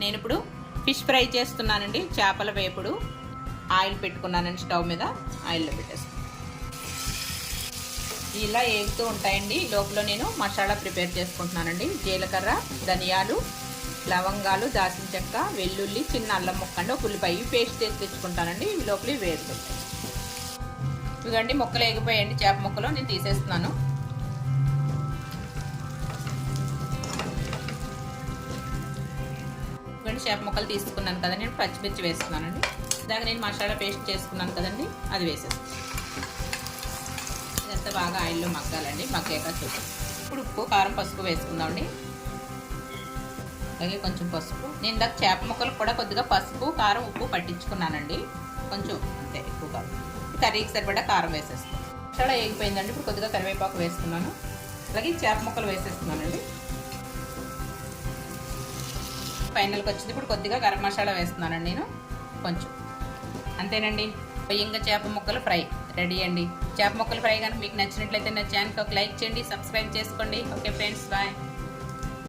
నేను ఇప్పుడు fish fry చేస్తున్నానండి. చేపల వేపుడు. ఆయిల్ పెట్టుకున్నానండి, స్టవ్ మీద ఆయిల్లో పెట్టేస్తాను. ఇలా ఏగుతూ ఉంటాయండి. లోపల నేను మసాలా ప్రిపేర్ చేసుకుంటున్నానండి. జీలకర్ర, ధనియాలు, లవంగాలు, దాల్చిన చెక్క, వెల్లుల్లి, చిన్న అల్లం ముక్క అండి, ఒక ఉల్లిపాయ పేస్ట్ చేసి తెచ్చుకుంటానండి. ఇవి లోపల వేగుతుంటాయి. ఇదిగండి ముక్కలు ఏగిపోయాయండి. చేప ముక్కలు నేను తీసేస్తున్నాను. ఇదిగండి చేప ముక్కలు తీసుకున్నాను కదా, నేను పచ్చిమిర్చి వేస్తున్నానండి. దాకా నేను మసాలా పేస్ట్ చేసుకున్నాను కదండి, అది వేసేస్తాను. ఇదంతా బాగా ఆయిల్లో మగ్గాలండి. మగ్గాక చూద్దాం. ఇప్పుడు ఉప్పు, కారం, పసుపు వేసుకుందామండి. అలాగే కొంచెం పసుపు. నేను ఇందాక చేప ముక్కలు కూడా కొద్దిగా పసుపు, కారం, ఉప్పు పట్టించుకున్నానండి. కొంచెం అంతే, ఎక్కువ కాదు. కర్రీకి సరిపడా కారం వేసేస్తాను. మసాలా వేగిపోయిందండి. ఇప్పుడు కొద్దిగా కరివేపాకు వేసుకున్నాను. అలాగే చేప ముక్కలు వేసేస్తున్నానండి. ఫైనల్కి వచ్చింది. ఇప్పుడు కొద్దిగా గరం మసాలా వేస్తున్నానండి నేను, కొంచెం. అంతేనండి, ఇంకా చేప ముక్కలు ఫ్రై రెడీ అండి. చేప ముక్కలు ఫ్రై కనుక మీకు నచ్చినట్లయితే నా ఛానల్కి ఒక లైక్ చేయండి, సబ్స్క్రైబ్ చేసుకోండి. Okay friends, bye.